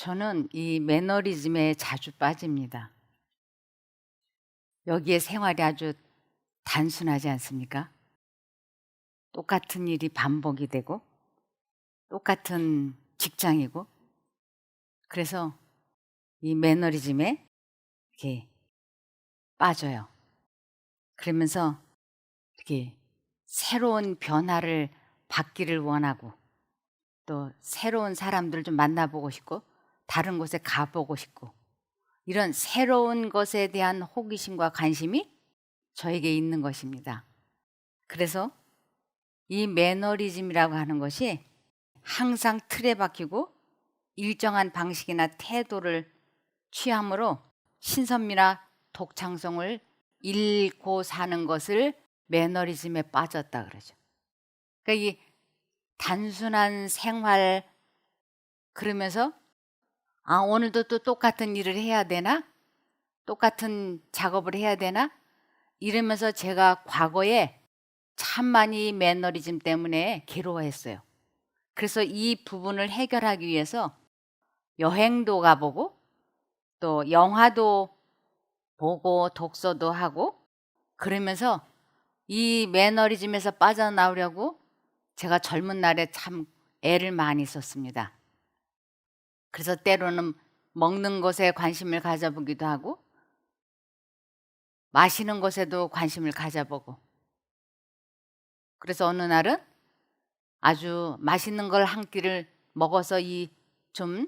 저는 이 매너리즘에 자주 빠집니다. 여기에 생활이 아주 단순하지 않습니까? 똑같은 일이 반복이 되고 똑같은 직장이고, 그래서 이 매너리즘에 이렇게 빠져요. 그러면서 이렇게 새로운 변화를 받기를 원하고, 또 새로운 사람들을 좀 만나보고 싶고, 다른 곳에 가보고 싶고, 이런 새로운 것에 대한 호기심과 관심이 저에게 있는 것입니다. 그래서 이 매너리즘이라고 하는 것이 항상 틀에 박히고 일정한 방식이나 태도를 취함으로 신선미나 독창성을 잃고 사는 것을 매너리즘에 빠졌다 그러죠. 그러니까 이 단순한 생활, 그러면서 오늘도 또 똑같은 일을 해야 되나? 똑같은 작업을 해야 되나? 이러면서 제가 과거에 참 많이 매너리즘 때문에 괴로워했어요. 그래서 이 부분을 해결하기 위해서 여행도 가보고, 또 영화도 보고 독서도 하고, 그러면서 이 매너리즘에서 빠져나오려고 제가 젊은 날에 참 애를 많이 썼습니다. 그래서 때로는 먹는 것에 관심을 가져보기도 하고, 마시는 것에도 관심을 가져보고, 그래서 어느 날은 아주 맛있는 걸 한 끼를 먹어서 좀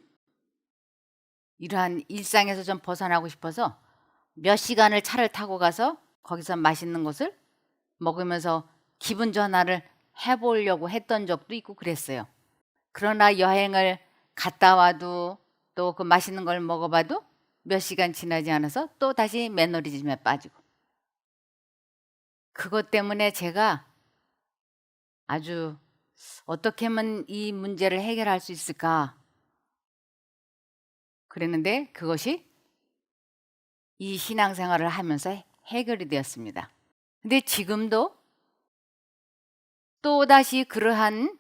이러한 일상에서 좀 벗어나고 싶어서 몇 시간을 차를 타고 가서 거기서 맛있는 것을 먹으면서 기분 전환을 해보려고 했던 적도 있고 그랬어요. 그러나 여행을 갔다 와도, 또 그 맛있는 걸 먹어봐도 몇 시간 지나지 않아서 또 다시 매너리즘에 빠지고, 그것 때문에 제가 아주 어떻게 하면 이 문제를 해결할 수 있을까 그랬는데, 그것이 이 신앙생활을 하면서 해결이 되었습니다. 근데 지금도 또다시 그러한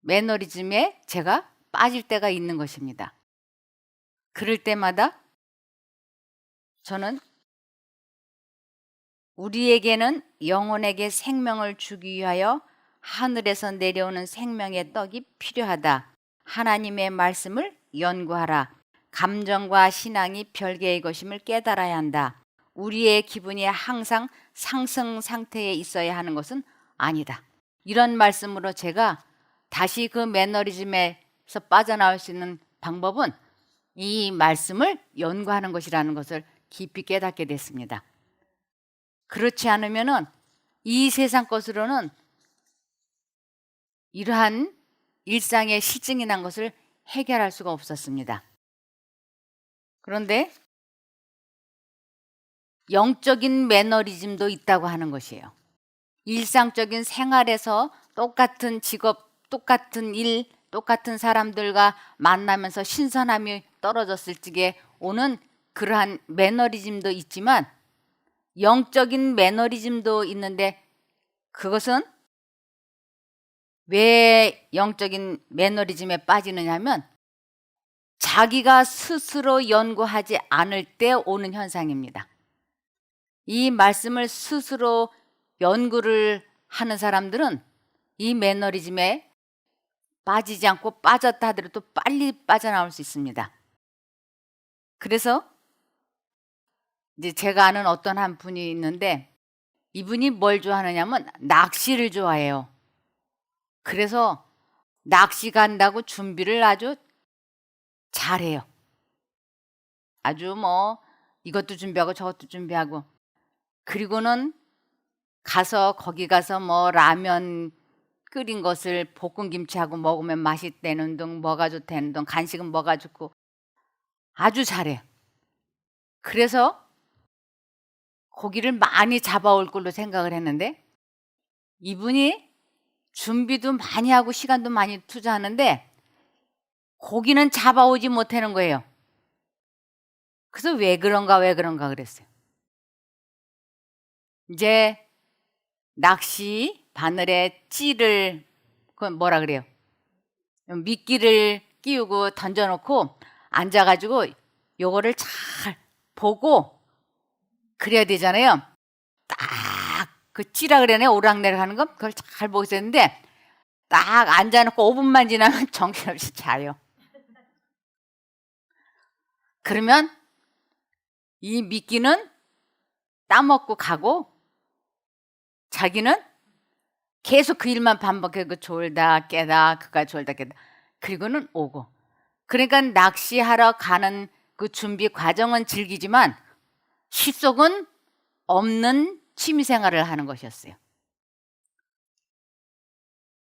매너리즘에 제가 빠질 때가 있는 것입니다. 그럴 때마다 저는 우리에게는 영혼에게 생명을 주기 위하여 하늘에서 내려오는 생명의 떡이 필요하다. 하나님의 말씀을 연구하라. 감정과 신앙이 별개의 것임을 깨달아야 한다. 우리의 기분이 항상 상승 상태에 있어야 하는 것은 아니다. 이런 말씀으로 제가 다시 그 매너리즘에서 빠져나올 수 있는 방법은 이 말씀을 연구하는 것이라는 것을 깊이 깨닫게 됐습니다. 그렇지 않으면은 이 세상 것으로는 이러한 일상의 실증이 난 것을 해결할 수가 없었습니다. 그런데 영적인 매너리즘도 있다고 하는 것이에요. 일상적인 생활에서 똑같은 직업, 똑같은 일, 똑같은 사람들과 만나면서 신선함이 떨어졌을 적에 오는 그러한 매너리즘도 있지만, 영적인 매너리즘도 있는데, 그것은 왜 영적인 매너리즘에 빠지느냐 하면 자기가 스스로 연구하지 않을 때 오는 현상입니다. 이 말씀을 스스로 연구를 하는 사람들은 이 매너리즘에 빠지지 않고, 빠졌다 하더라도 빨리 빠져나올 수 있습니다. 그래서 이제 제가 아는 어떤 한 분이 있는데, 이분이 뭘 좋아하느냐면 낚시를 좋아해요. 그래서 낚시 간다고 준비를 아주 잘해요. 아주 이것도 준비하고 저것도 준비하고, 그리고는 거기 가서 라면 끓인 것을 볶은 김치하고 먹으면 맛있다는 등, 뭐가 좋다는 등, 간식은 뭐가 좋고, 아주 잘해. 그래서 고기를 많이 잡아올 걸로 생각을 했는데, 이분이 준비도 많이 하고 시간도 많이 투자하는데 고기는 잡아오지 못하는 거예요. 그래서 왜 그런가 그랬어요. 이제 낚시 바늘에 찌를, 그건 뭐라 그래요? 미끼를 끼우고 던져놓고 앉아가지고 요거를 잘 보고 그래야 되잖아요. 딱 그 찌라 그러네, 오락내락 하는 거. 그걸 잘 보고 있었는데 딱 앉아놓고 5분만 지나면 정신없이 자요. 그러면 이 미끼는 따먹고 가고 자기는 계속 그 일만 반복해. 그 졸다 깨다 그가 졸다 깨다 그리고는 오고. 그러니까 낚시하러 가는 그 준비 과정은 즐기지만 실속은 없는 취미생활을 하는 것이었어요.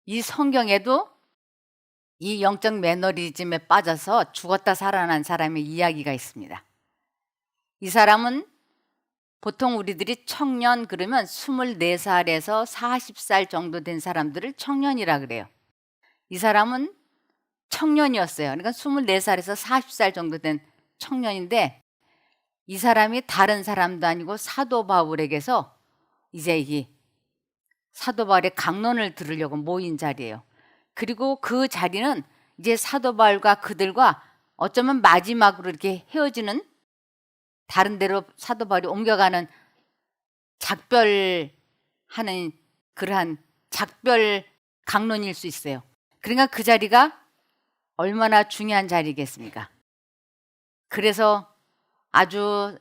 이 성경에도 이 영적 매너리즘에 빠져서 죽었다 살아난 사람의 이야기가 있습니다. 이 사람은 보통 우리들이 청년 그러면 24살에서 40살 정도 된 사람들을 청년이라 그래요. 이 사람은 청년이었어요. 그러니까 24살에서 40살 정도 된 청년인데 이 사람이 다른 사람도 아니고 사도 바울에게서 이제 이 사도 바울의 강론을 들으려고 모인 자리예요. 그리고 그 자리는 이제 사도 바울과 그들과 어쩌면 마지막으로 이렇게 헤어지는, 다른 데로 사도 바울이 옮겨가는 작별하는 그러한 작별 강론일 수 있어요. 그러니까 그 자리가 얼마나 중요한 자리겠습니까? 그래서 아주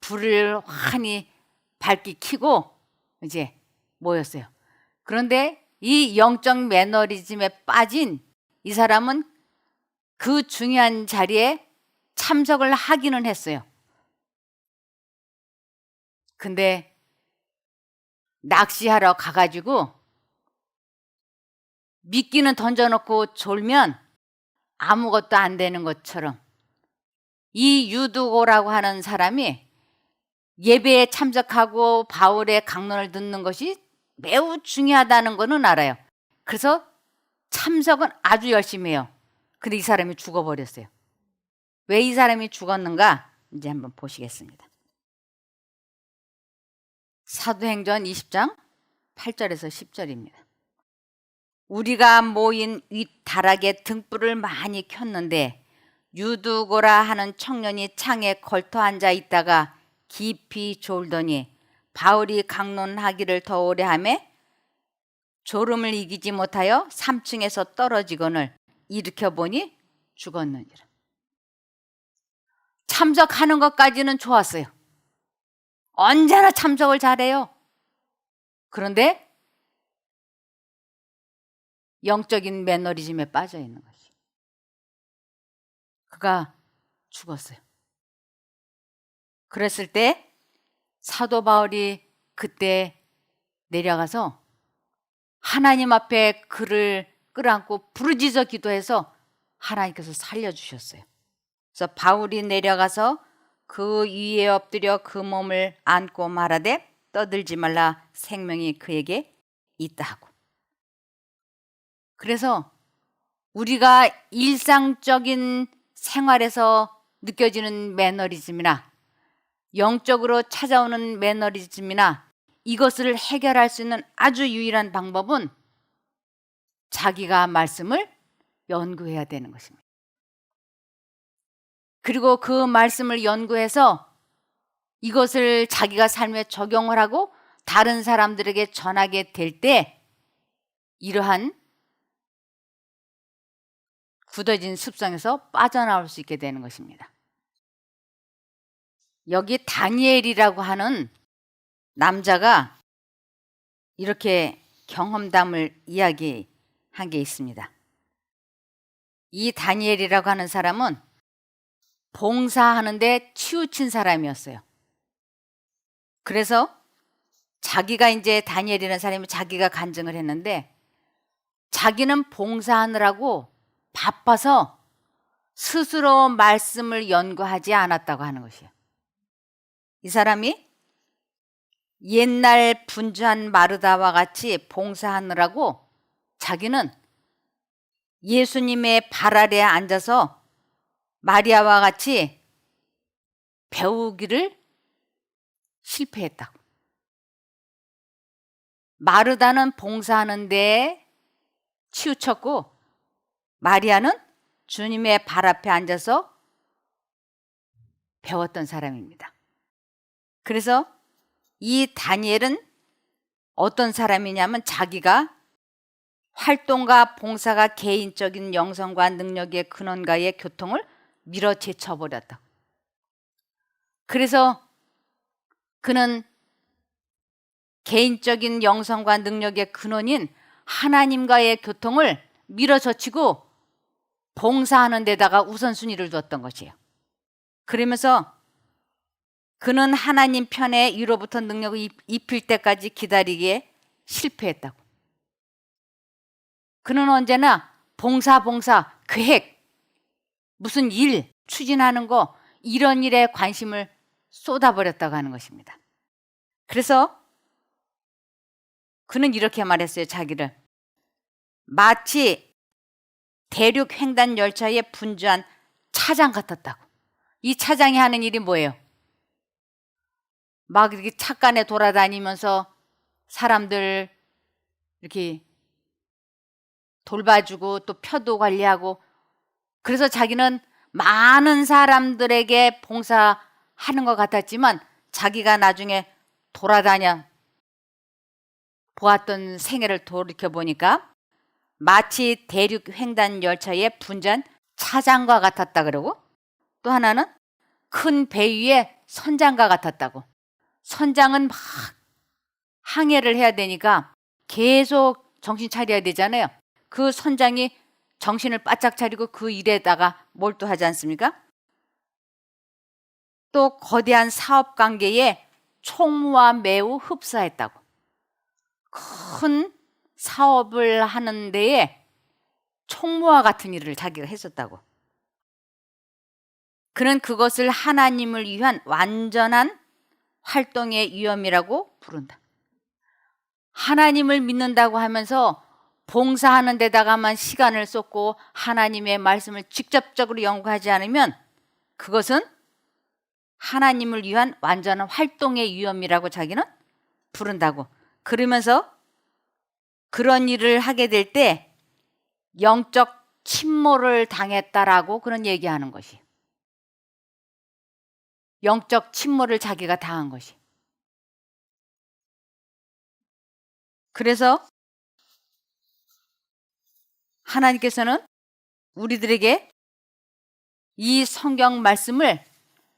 불을 환히 밝게 켜고 이제 모였어요. 그런데 이 영적 매너리즘에 빠진 이 사람은 그 중요한 자리에 참석을 하기는 했어요. 근데 낚시하러 가가지고 미끼는 던져놓고 졸면 아무것도 안 되는 것처럼 이 유두고라고 하는 사람이 예배에 참석하고 바울의 강론을 듣는 것이 매우 중요하다는 것은 알아요. 그래서 참석은 아주 열심히 해요. 근데 이 사람이 죽어버렸어요. 왜 이 사람이 죽었는가? 이제 한번 보시겠습니다. 사도행전 20장 8절에서 10절입니다. 우리가 모인 윗다락에 등불을 많이 켰는데 유두고라 하는 청년이 창에 걸터 앉아 있다가 깊이 졸더니 바울이 강론하기를 더 오래 하매 졸음을 이기지 못하여 3층에서 떨어지거늘 일으켜 보니 죽었느니라. 참석하는 것까지는 좋았어요. 언제나 참석을 잘해요. 그런데 영적인 매너리즘에 빠져 있는 것이. 그가 죽었어요. 그랬을 때 사도 바울이 그때 내려가서 하나님 앞에 그를 끌어안고 부르짖어 기도해서 하나님께서 살려주셨어요. 그래서 바울이 내려가서 그 위에 엎드려 그 몸을 안고 말하되 떠들지 말라, 생명이 그에게 있다 하고. 그래서 우리가 일상적인 생활에서 느껴지는 매너리즘이나 영적으로 찾아오는 매너리즘이나 이것을 해결할 수 있는 아주 유일한 방법은 자기가 말씀을 연구해야 되는 것입니다. 그리고 그 말씀을 연구해서 이것을 자기가 삶에 적용을 하고 다른 사람들에게 전하게 될 때 이러한 굳어진 습성에서 빠져나올 수 있게 되는 것입니다. 여기 다니엘이라고 하는 남자가 이렇게 경험담을 이야기한 게 있습니다. 이 다니엘이라고 하는 사람은 봉사하는데 치우친 사람이었어요. 그래서 자기가 이제 다니엘이라는 사람이 자기가 간증을 했는데 자기는 봉사하느라고 바빠서 스스로 말씀을 연구하지 않았다고 하는 것이에요. 이 사람이 옛날 분주한 마르다와 같이 봉사하느라고 자기는 예수님의 발 아래에 앉아서 마리아와 같이 배우기를 실패했다고. 마르다는 봉사하는 데에 치우쳤고 마리아는 주님의 발 앞에 앉아서 배웠던 사람입니다. 그래서 이 다니엘은 어떤 사람이냐면 자기가 활동과 봉사가 개인적인 영성과 능력의 근원과의 교통을 밀어제쳐버렸다. 그래서 그는 개인적인 영성과 능력의 근원인 하나님과의 교통을 밀어젖히고 봉사하는 데다가 우선순위를 뒀던 것이에요. 그러면서 그는 하나님 편에 위로부터 능력을 입힐 때까지 기다리기에 실패했다고. 그는 언제나 봉사, 계획, 무슨 일 추진하는 거 이런 일에 관심을 쏟아버렸다고 하는 것입니다. 그래서 그는 이렇게 말했어요. 자기를 마치 대륙 횡단 열차에 분주한 차장 같았다고. 이 차장이 하는 일이 뭐예요? 막 이렇게 차간에 돌아다니면서 사람들 이렇게 돌봐주고 또 표도 관리하고, 그래서 자기는 많은 사람들에게 봉사하는 것 같았지만 자기가 나중에 돌아다녀 보았던 생애를 돌이켜 보니까 마치 대륙 횡단 열차에 분주한 차장과 같았다 그러고, 또 하나는 큰 배 위에 선장과 같았다고. 선장은 막 항해를 해야 되니까 계속 정신 차려야 되잖아요. 그 선장이 정신을 바짝 차리고 그 일에다가 몰두하지 않습니까? 또 거대한 사업 관계에 총무와 매우 흡사했다고. 큰 사업을 하는 데에 총무와 같은 일을 자기가 했었다고. 그는 그것을 하나님을 위한 완전한 활동의 위험이라고 부른다. 하나님을 믿는다고 하면서 봉사하는 데다가만 시간을 쏟고 하나님의 말씀을 직접적으로 연구하지 않으면 그것은 하나님을 위한 완전한 활동의 위험이라고 자기는 부른다고. 그러면서 그런 일을 하게 될 때 영적 침몰을 당했다라고 그런 얘기하는 것이. 영적 침몰을 자기가 당한 것이. 그래서 하나님께서는 우리들에게 이 성경 말씀을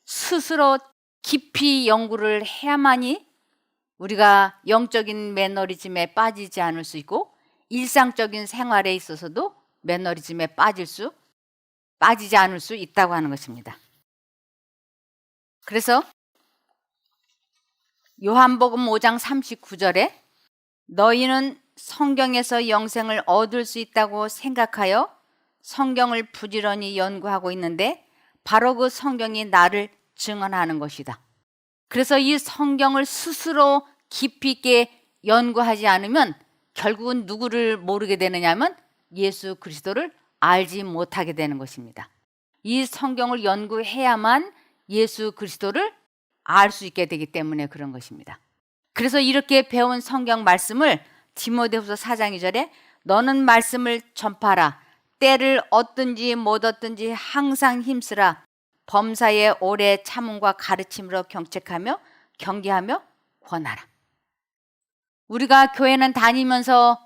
스스로 깊이 연구를 해야만이 우리가 영적인 매너리즘에 빠지지 않을 수 있고 일상적인 생활에 있어서도 매너리즘에 빠지지 않을 수 있다고 하는 것입니다. 그래서 요한복음 5장 39절에 너희는 성경에서 영생을 얻을 수 있다고 생각하여 성경을 부지런히 연구하고 있는데 바로 그 성경이 나를 증언하는 것이다. 그래서 이 성경을 스스로 깊이 있게 연구하지 않으면 결국은 누구를 모르게 되느냐면 예수 그리스도를 알지 못하게 되는 것입니다. 이 성경을 연구해야만 예수 그리스도를 알 수 있게 되기 때문에 그런 것입니다. 그래서 이렇게 배운 성경 말씀을 디모데후서 4장 2절에 너는 말씀을 전파하라. 때를 얻든지 못 얻든지 항상 힘쓰라. 범사에 오래 참음과 가르침으로 경책하며 경계하며 권하라. 우리가 교회는 다니면서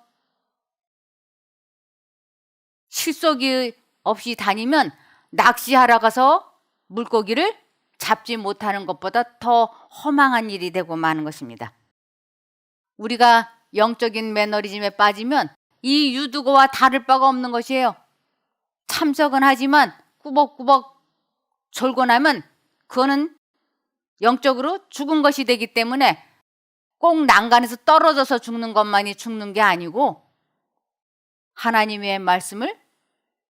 실속이 없이 다니면 낚시하러 가서 물고기를 잡지 못하는 것보다 더 허망한 일이 되고 마는 것입니다. 우리가 영적인 매너리즘에 빠지면 이 유두고와 다를 바가 없는 것이에요. 참석은 하지만 꾸벅꾸벅 졸고 나면 그거는 영적으로 죽은 것이 되기 때문에 꼭 난간에서 떨어져서 죽는 것만이 죽는 게 아니고 하나님의 말씀을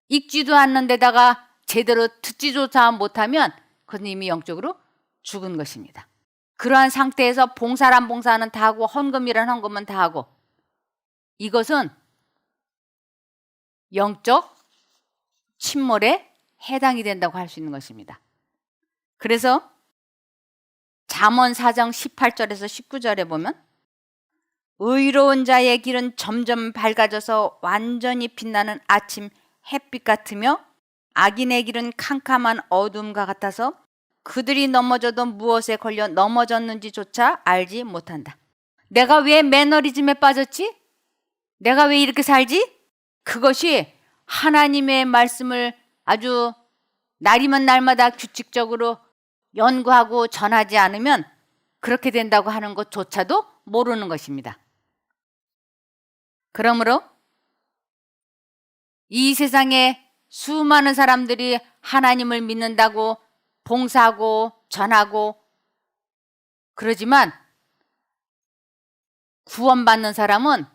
읽지도 않는 데다가 제대로 듣지조차 못하면 그건 이미 영적으로 죽은 것입니다. 그러한 상태에서 봉사란 봉사는 다 하고 헌금이란 헌금은 다 하고 이것은 영적 침몰에 해당이 된다고 할 수 있는 것입니다. 그래서 잠언 4장 18절에서 19절에 보면 의로운 자의 길은 점점 밝아져서 완전히 빛나는 아침 햇빛 같으며 악인의 길은 캄캄한 어둠과 같아서 그들이 넘어져도 무엇에 걸려 넘어졌는지조차 알지 못한다. 내가 왜 매너리즘에 빠졌지? 내가 왜 이렇게 살지? 그것이 하나님의 말씀을 아주 날이면 날마다 규칙적으로 연구하고 전하지 않으면 그렇게 된다고 하는 것조차도 모르는 것입니다. 그러므로 이 세상에 수많은 사람들이 하나님을 믿는다고 봉사하고 전하고 그러지만 구원받는 사람은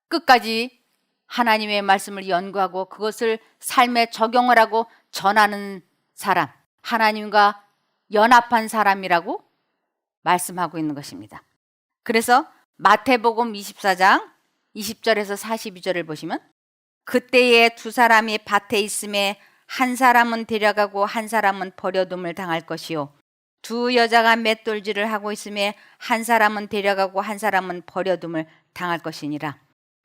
끝까지 하나님의 말씀을 연구하고 그것을 삶에 적용을 하고 전하는 사람, 하나님과 연합한 사람이라고 말씀하고 있는 것입니다. 그래서 마태복음 24장 20절에서 42절을 보시면 그때에 두 사람이 밭에 있음에 한 사람은 데려가고 한 사람은 버려둠을 당할 것이요 두 여자가 맷돌질을 하고 있음에 한 사람은 데려가고 한 사람은 버려둠을 당할 것이니라.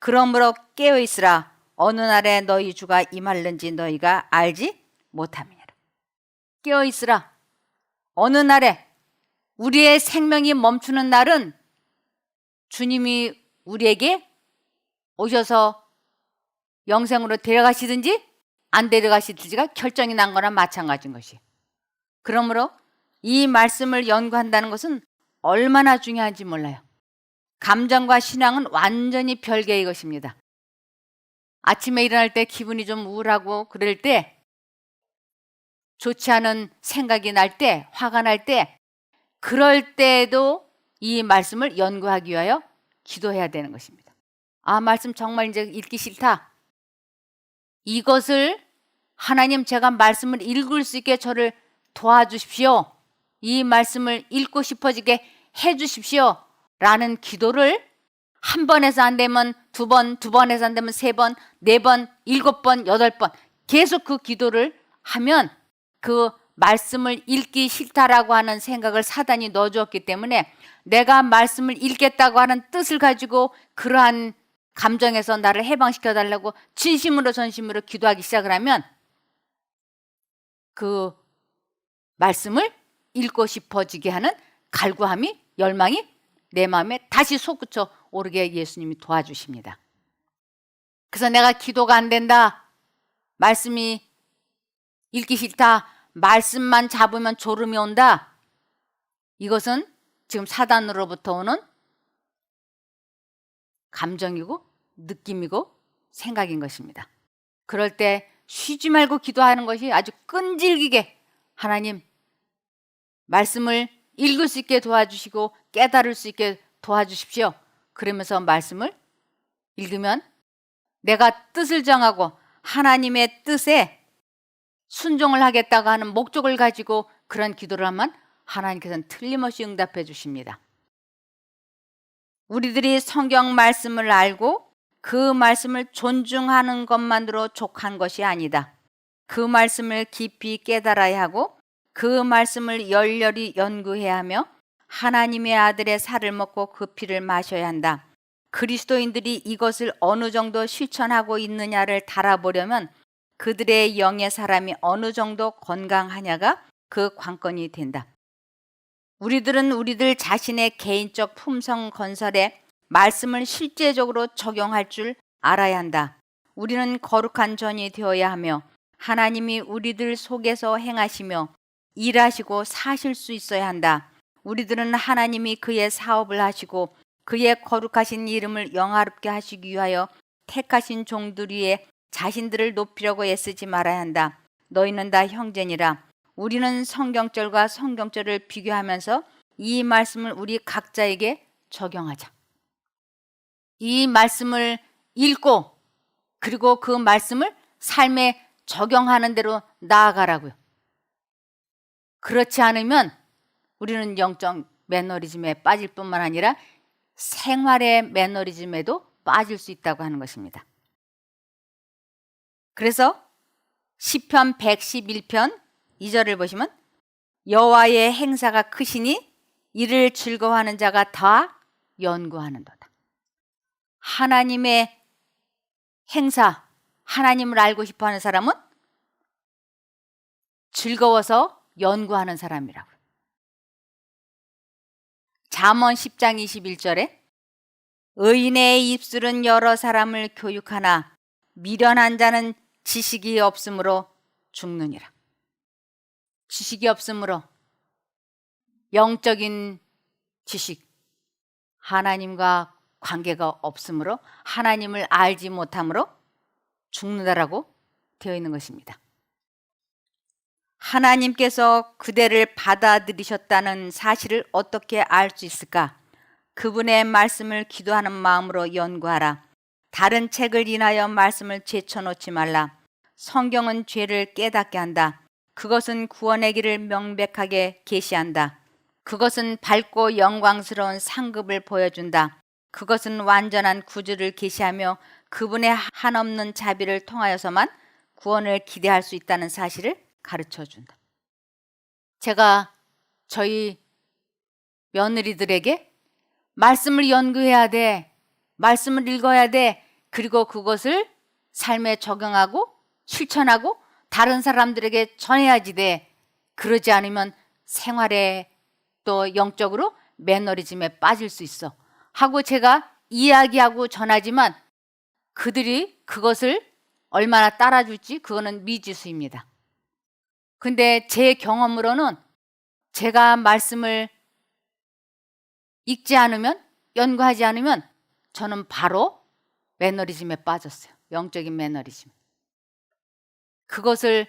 그러므로 깨어있으라. 어느 날에 너희 주가 임할는지 너희가 알지 못함이니라. 깨어있으라. 어느 날에 우리의 생명이 멈추는 날은 주님이 우리에게 오셔서 영생으로 데려가시든지 안 데려가시든지가 결정이 난 거나 마찬가지인 것이. 그러므로 이 말씀을 연구한다는 것은 얼마나 중요한지 몰라요. 감정과 신앙은 완전히 별개의 것입니다. 아침에 일어날 때 기분이 좀 우울하고 그럴 때, 좋지 않은 생각이 날 때, 화가 날 때, 그럴 때에도 이 말씀을 연구하기 위하여 기도해야 되는 것입니다. 아, 말씀 정말 이제 읽기 싫다. 이것을 하나님, 제가 말씀을 읽을 수 있게 저를 도와주십시오. 이 말씀을 읽고 싶어지게 해주십시오. 라는 기도를 한 번에서 안 되면 두 번, 두 번에서 안 되면 세 번, 네 번, 일곱 번, 여덟 번 계속 그 기도를 하면 그 말씀을 읽기 싫다라고 하는 생각을 사단이 넣어주었기 때문에 내가 말씀을 읽겠다고 하는 뜻을 가지고 그러한 감정에서 나를 해방시켜 달라고 진심으로 전심으로 기도하기 시작을 하면 그 말씀을 읽고 싶어지게 하는 갈구함이, 열망이 내 마음에 다시 솟구쳐 오르게 예수님이 도와주십니다. 그래서 내가 기도가 안 된다, 말씀이 읽기 싫다, 말씀만 잡으면 졸음이 온다, 이것은 지금 사단으로부터 오는 감정이고 느낌이고 생각인 것입니다. 그럴 때 쉬지 말고 기도하는 것이 아주 끈질기게 하나님 말씀을 읽을 수 있게 도와주시고 깨달을 수 있게 도와주십시오. 그러면서 말씀을 읽으면 내가 뜻을 정하고 하나님의 뜻에 순종을 하겠다고 하는 목적을 가지고 그런 기도를 하면 하나님께서는 틀림없이 응답해 주십니다. 우리들이 성경 말씀을 알고 그 말씀을 존중하는 것만으로 족한 것이 아니다. 그 말씀을 깊이 깨달아야 하고 그 말씀을 열렬히 연구해야 하며 하나님의 아들의 살을 먹고 그 피를 마셔야 한다. 그리스도인들이 이것을 어느 정도 실천하고 있느냐를 달아보려면 그들의 영의 사람이 어느 정도 건강하냐가 그 관건이 된다. 우리들은 우리들 자신의 개인적 품성 건설에 말씀을 실제적으로 적용할 줄 알아야 한다. 우리는 거룩한 전이 되어야 하며 하나님이 우리들 속에서 행하시며 일하시고 사실 수 있어야 한다. 우리들은 하나님이 그의 사업을 하시고 그의 거룩하신 이름을 영화롭게 하시기 위하여 택하신 종들 위에 자신들을 높이려고 애쓰지 말아야 한다. 너희는 다 형제니라. 우리는 성경절과 성경절을 비교하면서 이 말씀을 우리 각자에게 적용하자. 이 말씀을 읽고 그리고 그 말씀을 삶에 적용하는 대로 나아가라고요. 그렇지 않으면 우리는 영적 매너리즘에 빠질 뿐만 아니라 생활의 매너리즘에도 빠질 수 있다고 하는 것입니다. 그래서 시편 111편 2절을 보시면 여호와의 행사가 크시니 이를 즐거워하는 자가 다 연구하는도다. 하나님의 행사, 하나님을 알고 싶어하는 사람은 즐거워서 연구하는 사람이라고. 잠언 10장 21절에 의인의 입술은 여러 사람을 교육하나 미련한 자는 지식이 없으므로 죽느니라. 지식이 없으므로, 영적인 지식, 하나님과 관계가 없으므로, 하나님을 알지 못함으로 죽는다라고 되어 있는 것입니다. 하나님께서 그대를 받아들이셨다는 사실을 어떻게 알 수 있을까? 그분의 말씀을 기도하는 마음으로 연구하라. 다른 책을 인하여 말씀을 제쳐놓지 말라. 성경은 죄를 깨닫게 한다. 그것은 구원의 길을 명백하게 계시한다. 그것은 밝고 영광스러운 상급을 보여준다. 그것은 완전한 구주를 계시하며 그분의 한없는 자비를 통하여서만 구원을 기대할 수 있다는 사실을 가르쳐준다. 제가 저희 며느리들에게 말씀을 연구해야 돼, 말씀을 읽어야 돼, 그리고 그것을 삶에 적용하고 실천하고 다른 사람들에게 전해야지 돼. 그러지 않으면 생활에 또 영적으로 매너리즘에 빠질 수 있어 하고 제가 이야기하고 전하지만 그들이 그것을 얼마나 따라줄지 그거는 미지수입니다. 근데 제 경험으로는 제가 말씀을 읽지 않으면, 연구하지 않으면 저는 바로 매너리즘에 빠졌어요. 영적인 매너리즘. 그것을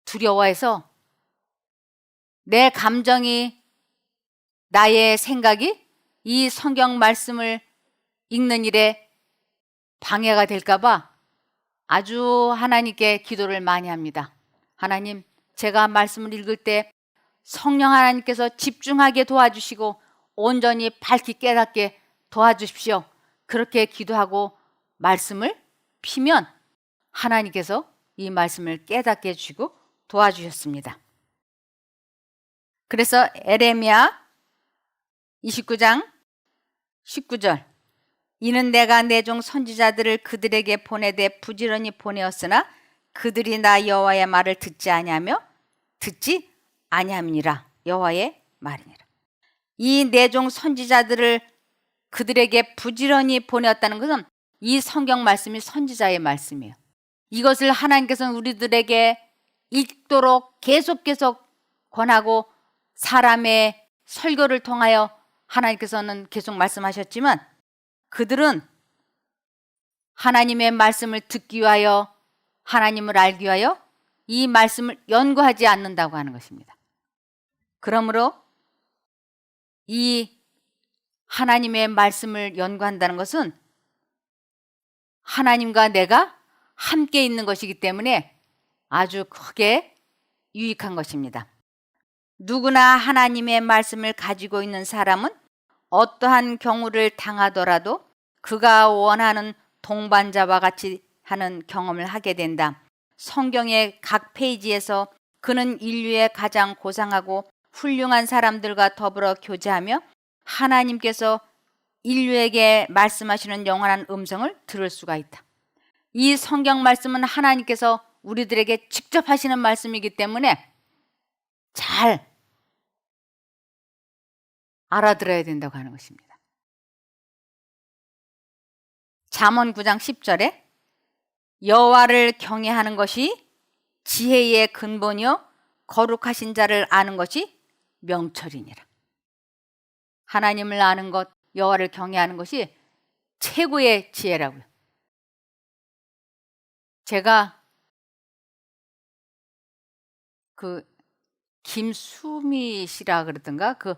두려워해서 내 감정이, 나의 생각이 이 성경 말씀을 읽는 일에 방해가 될까 봐 아주 하나님께 기도를 많이 합니다. 하나님, 제가 말씀을 읽을 때 성령 하나님께서 집중하게 도와주시고 온전히 밝히 깨닫게 도와주십시오. 그렇게 기도하고 말씀을 피면 하나님께서 이 말씀을 깨닫게 해주시고 도와주셨습니다. 그래서 에레미야 29장 19절, 이는 내가 내 종 선지자들을 그들에게 보내되 부지런히 보내었으나 그들이 나 여호와의 말을 듣지 아니하며 듣지 아니함이니라. 여호와의 말이니라. 이 내 종 선지자들을 그들에게 부지런히 보내었다는 것은 이 성경 말씀이 선지자의 말씀이에요. 이것을 하나님께서는 우리들에게 읽도록 계속 권하고 사람의 설교를 통하여 하나님께서는 계속 말씀하셨지만 그들은 하나님의 말씀을 듣기 위하여, 하나님을 알기 위하여 이 말씀을 연구하지 않는다고 하는 것입니다. 그러므로 이 하나님의 말씀을 연구한다는 것은 하나님과 내가 함께 있는 것이기 때문에 아주 크게 유익한 것입니다. 누구나 하나님의 말씀을 가지고 있는 사람은 어떠한 경우를 당하더라도 그가 원하는 동반자와 같이 하는 경험을 하게 된다. 성경의 각 페이지에서 그는 인류의 가장 고상하고 훌륭한 사람들과 더불어 교제하며 하나님께서 인류에게 말씀하시는 영원한 음성을 들을 수가 있다. 이 성경 말씀은 하나님께서 우리들에게 직접 하시는 말씀이기 때문에 잘 알아들어야 된다고 하는 것입니다. 잠언 9장 10절에 여호와를 경외하는 것이 지혜의 근본이요 거룩하신 자를 아는 것이 명철이니라. 하나님을 아는 것, 여호와를 경외하는 것이 최고의 지혜라고요. 제가 그 김수미 씨라 그러던가 그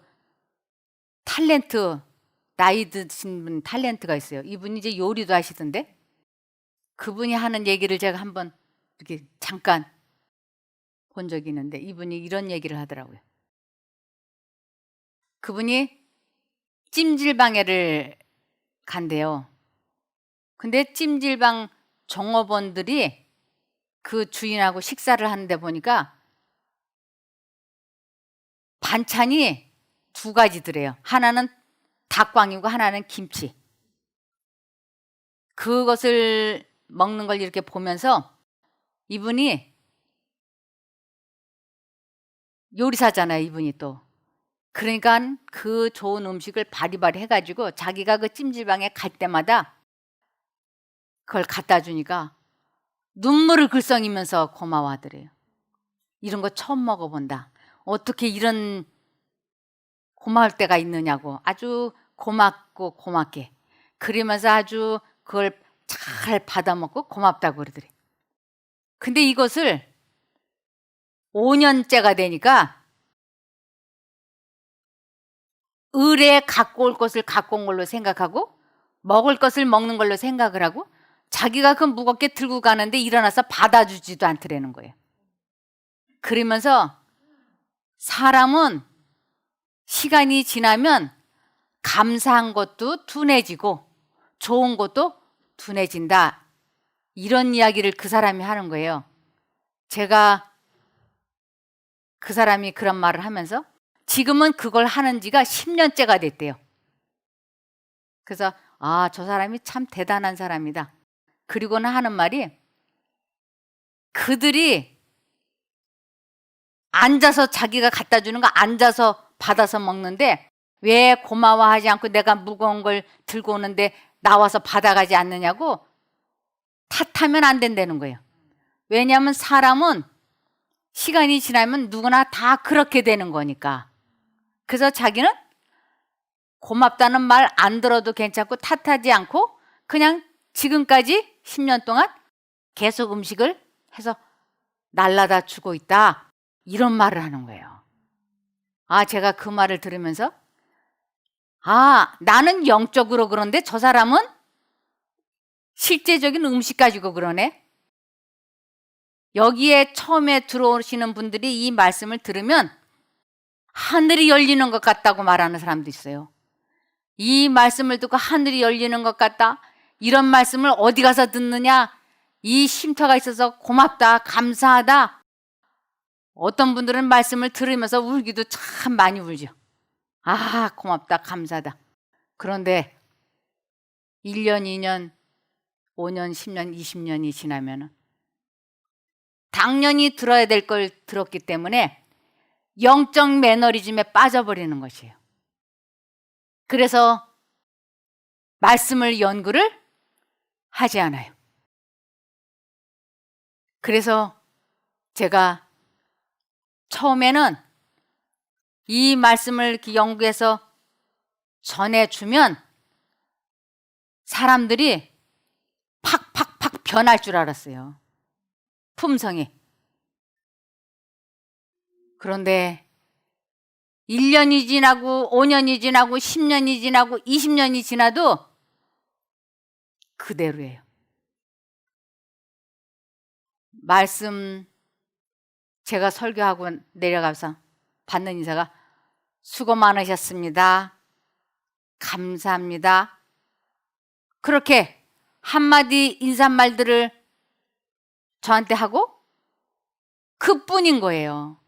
탤런트, 나이 드신 분 탤런트가 있어요. 이분이 이제 요리도 하시던데 그분이 하는 얘기를 제가 한번 이렇게 잠깐 본 적이 있는데 이분이 이런 얘기를 하더라고요. 그분이 찜질방에를 간대요. 근데 찜질방 종업원들이 그 주인하고 식사를 하는데 보니까 반찬이 두 가지더래요. 하나는 닭광이고 하나는 김치. 그것을 먹는 걸 이렇게 보면서 이분이 요리사잖아요, 이분이 또. 그러니까 그 좋은 음식을 바리바리 해가지고 자기가 그 찜질방에 갈 때마다 그걸 갖다 주니까 눈물을 글썽이면서 고마워하더래요. 이런 거 처음 먹어본다. 어떻게 이런 고마울 때가 있느냐고 아주 고맙고 고맙게 그러면서 아주 그걸 잘 받아먹고 고맙다고 그러더래요. 근데 이것을 5년째가 되니까 을에 갖고 올 것을 갖고 온 걸로 생각하고 먹을 것을 먹는 걸로 생각을 하고 자기가 그 무겁게 들고 가는데 일어나서 받아주지도 않더라는 거예요. 그러면서 사람은 시간이 지나면 감사한 것도 둔해지고 좋은 것도 둔해진다. 이런 이야기를 그 사람이 하는 거예요. 제가 그 사람이 그런 말을 하면서 지금은 그걸 하는 지가 10년째가 됐대요. 그래서 아, 저 사람이 참 대단한 사람이다. 그리고는 하는 말이 그들이 앉아서 자기가 갖다 주는 거 앉아서 받아서 먹는데 왜 고마워하지 않고 내가 무거운 걸 들고 오는데 나와서 받아가지 않느냐고 탓하면 안 된다는 거예요. 왜냐하면 사람은 시간이 지나면 누구나 다 그렇게 되는 거니까. 그래서 자기는 고맙다는 말 안 들어도 괜찮고 탓하지 않고 그냥 지금까지 10년 동안 계속 음식을 해서 날라다 주고 있다. 이런 말을 하는 거예요. 아, 제가 그 말을 들으면서 아, 나는 영적으로 그런데 저 사람은 실제적인 음식 가지고 그러네. 여기에 처음에 들어오시는 분들이 이 말씀을 들으면 하늘이 열리는 것 같다고 말하는 사람도 있어요. 이 말씀을 듣고 하늘이 열리는 것 같다. 이런 말씀을 어디 가서 듣느냐. 이 쉼터가 있어서 고맙다, 감사하다. 어떤 분들은 말씀을 들으면서 울기도 참 많이 울죠. 아, 고맙다, 감사하다. 그런데 1년, 2년, 5년, 10년, 20년이 지나면 당연히 들어야 될 걸 들었기 때문에 영적 매너리즘에 빠져버리는 것이에요. 그래서 말씀을 연구를 하지 않아요. 그래서 제가 처음에는 이 말씀을 이렇게 연구해서 전해주면 사람들이 팍팍팍 변할 줄 알았어요. 품성이. 그런데 1년이 지나고 5년이 지나고 10년이 지나고 20년이 지나도 그대로예요. 말씀 제가 설교하고 내려가서 받는 인사가 수고 많으셨습니다. 감사합니다. 그렇게 한마디 인사말들을 저한테 하고 그뿐인 거예요.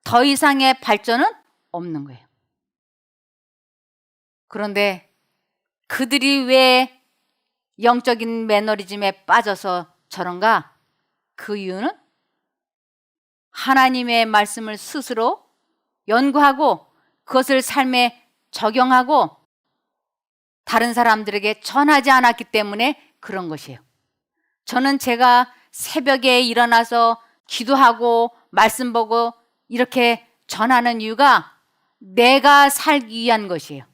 더 이상의 발전은 없는 거예요. 그런데 그들이 왜 영적인 매너리즘에 빠져서 저런가? 그 이유는 하나님의 말씀을 스스로 연구하고 그것을 삶에 적용하고 다른 사람들에게 전하지 않았기 때문에 그런 것이에요. 저는 제가 새벽에 일어나서 기도하고 말씀 보고 이렇게 전하는 이유가 내가 살기 위한 것이에요.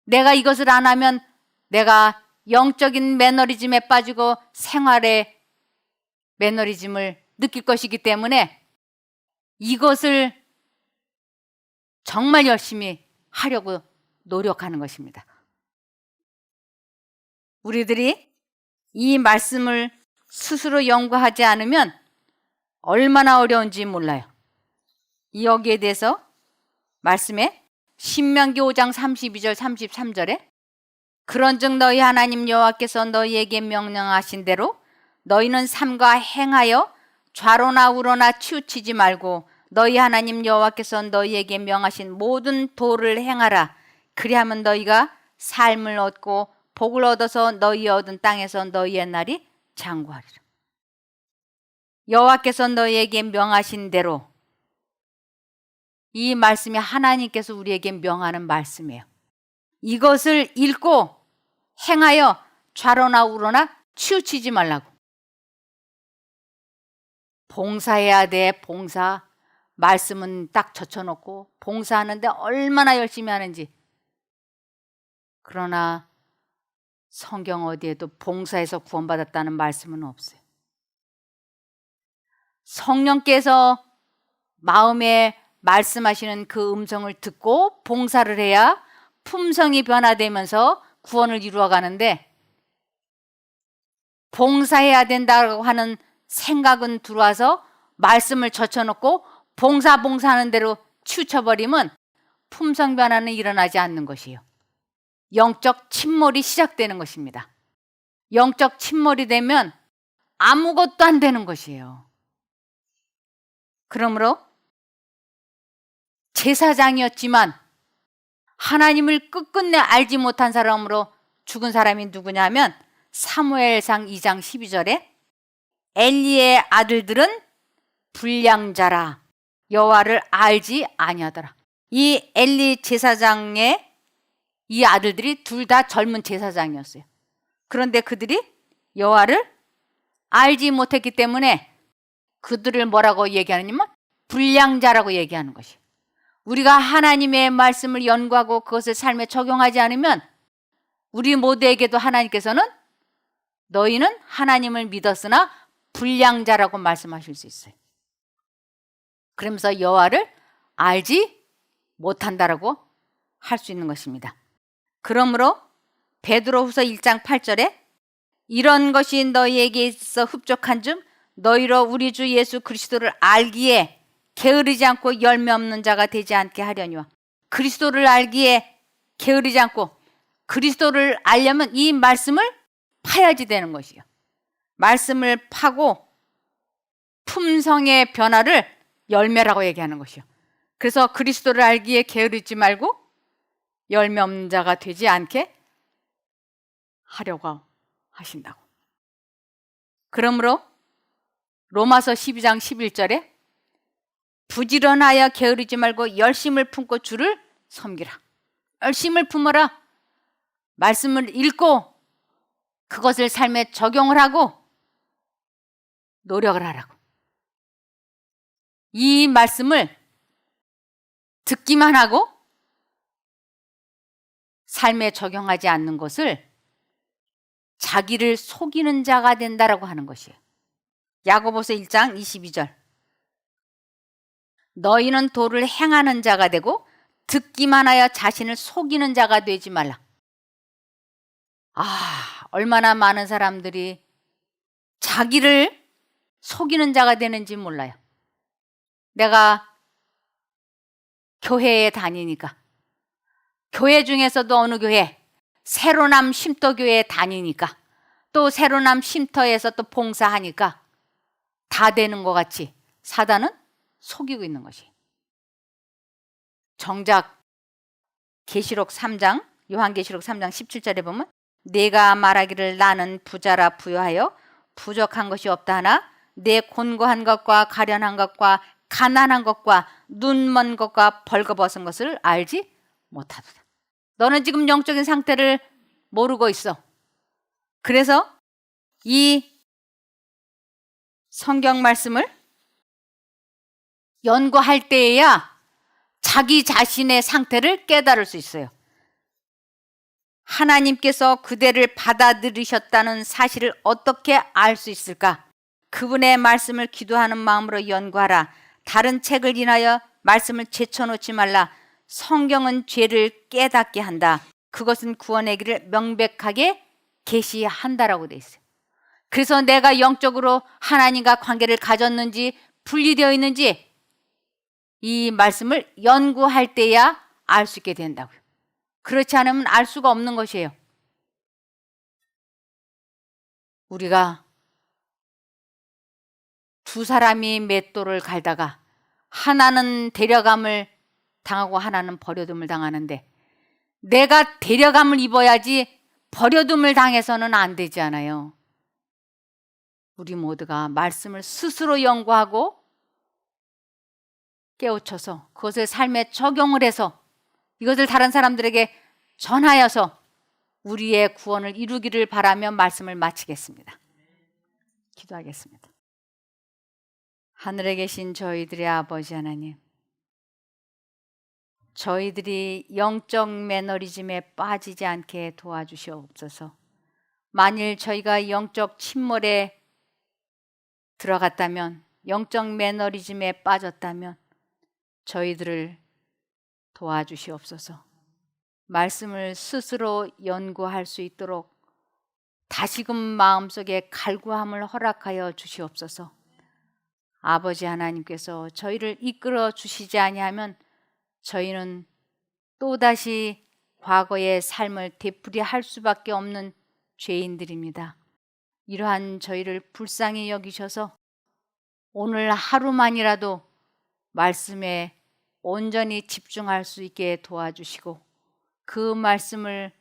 내가 이것을 안 하면 내가 영적인 매너리즘에 빠지고 생활의 매너리즘을 느낄 것이기 때문에 이것을 정말 열심히 하려고 노력하는 것입니다. 우리들이 이 말씀을 스스로 연구하지 않으면 얼마나 어려운지 몰라요. 여기에 대해서 말씀에 신명기 5장 32절 33절에 그런즉 너희 하나님 여호와께서 너희에게 명령하신 대로 너희는 삼가 행하여 좌로나 우로나 치우치지 말고 너희 하나님 여호와께서 너희에게 명하신 모든 도를 행하라. 그리하면 너희가 삶을 얻고 복을 얻어서 너희 얻은 땅에서 너희의 날이 장구하리라. 여호와께서 너희에게 명하신 대로 이 말씀이 하나님께서 우리에게 명하는 말씀이에요. 이것을 읽고 행하여 좌로나 우로나 치우치지 말라고. 봉사해야 돼, 봉사. 말씀은 딱 젖혀놓고 봉사하는데 얼마나 열심히 하는지. 그러나 성경 어디에도 봉사해서 구원받았다는 말씀은 없어요. 성령께서 마음에 말씀하시는 그 음성을 듣고 봉사를 해야 품성이 변화되면서 구원을 이루어가는데, 봉사해야 된다고 하는 생각은 들어와서 말씀을 젖혀놓고 봉사하는 대로 치우쳐버리면 품성 변화는 일어나지 않는 것이에요. 영적 침몰이 시작되는 것입니다. 영적 침몰이 되면 아무것도 안 되는 것이에요. 그러므로 제사장이었지만 하나님을 끝끝내 알지 못한 사람으로 죽은 사람이 누구냐면 사무엘상 2장 12절에 엘리의 아들들은 불량자라 여호와를 알지 아니하더라. 이 엘리 제사장의 이 아들들이 둘 다 젊은 제사장이었어요. 그런데 그들이 여호와를 알지 못했기 때문에 그들을 뭐라고 얘기하느냐면 불량자라고 얘기하는 것이에요. 우리가 하나님의 말씀을 연구하고 그것을 삶에 적용하지 않으면 우리 모두에게도 하나님께서는 너희는 하나님을 믿었으나 불량자라고 말씀하실 수 있어요. 그러면서 여호와를 알지 못한다라고 할 수 있는 것입니다. 그러므로 베드로후서 1장 8절에 이런 것이 너희에게 있어 흡족한 즉 너희로 우리 주 예수 그리스도를 알기에 게으르지 않고 열매 없는 자가 되지 않게 하려니와. 그리스도를 알기에 게으르지 않고, 그리스도를 알려면 이 말씀을 파야지 되는 것이요. 말씀을 파고 품성의 변화를 열매라고 얘기하는 것이요. 그래서 그리스도를 알기에 게으르지 말고 열매 없는 자가 되지 않게 하려고 하신다고. 그러므로 로마서 12장 11절에 부지런하여 게으르지 말고 열심을 품고 주를 섬기라. 열심을 품어라. 말씀을 읽고 그것을 삶에 적용을 하고 노력을 하라고. 이 말씀을 듣기만 하고 삶에 적용하지 않는 것을 자기를 속이는 자가 된다라고 하는 것이에요. 야고보서 1장 22절. 너희는 도를 행하는 자가 되고 듣기만 하여 자신을 속이는 자가 되지 말라. 얼마나 많은 사람들이 자기를 속이는 자가 되는지 몰라요. 내가 교회에 다니니까, 교회 중에서도 어느 교회, 새로남 쉼터교회에 다니니까, 또 새로남 쉼터에서 또 봉사하니까 다 되는 것 같이 사단은 속이고 있는 것이. 정작 계시록 3장, 요한계시록 3장 17절에 보면 내가 말하기를 나는 부자라 부유하여 부족한 것이 없다 하나 내 곤고한 것과 가련한 것과 가난한 것과 눈먼 것과 벌거벗은 것을 알지 못하도다. 너는 지금 영적인 상태를 모르고 있어. 그래서 이 성경 말씀을 연구할 때에야 자기 자신의 상태를 깨달을 수 있어요. 하나님께서 그대를 받아들이셨다는 사실을 어떻게 알 수 있을까? 그분의 말씀을 기도하는 마음으로 연구하라. 다른 책을 인하여 말씀을 제쳐놓지 말라. 성경은 죄를 깨닫게 한다. 그것은 구원의 길을 명백하게 계시한다라고 되어 있어요. 그래서 내가 영적으로 하나님과 관계를 가졌는지 분리되어 있는지 이 말씀을 연구할 때야 알 수 있게 된다고요. 그렇지 않으면 알 수가 없는 것이에요. 우리가 두 사람이 맷돌을 갈다가 하나는 데려감을 당하고 하나는 버려둠을 당하는데 내가 데려감을 입어야지 버려둠을 당해서는 안 되지 않아요. 우리 모두가 말씀을 스스로 연구하고 깨우쳐서 그것을 삶에 적용을 해서 이것을 다른 사람들에게 전하여서 우리의 구원을 이루기를 바라며 말씀을 마치겠습니다. 기도하겠습니다. 하늘에 계신 저희들의 아버지 하나님, 저희들이 영적 매너리즘에 빠지지 않게 도와주시옵소서. 만일 저희가 영적 침몰에 들어갔다면, 영적 매너리즘에 빠졌다면 저희들을 도와주시옵소서. 말씀을 스스로 연구할 수 있도록 다시금 마음속에 갈구함을 허락하여 주시옵소서. 아버지 하나님께서 저희를 이끌어 주시지 아니하면 저희는 또다시 과거의 삶을 되풀이할 수밖에 없는 죄인들입니다. 이러한 저희를 불쌍히 여기셔서 오늘 하루만이라도 말씀에 온전히 집중할 수 있게 도와주시고 그 말씀을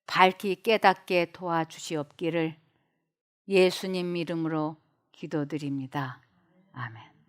밝히 깨닫게 도와주시옵기를 예수님 이름으로 기도드립니다. 아멘.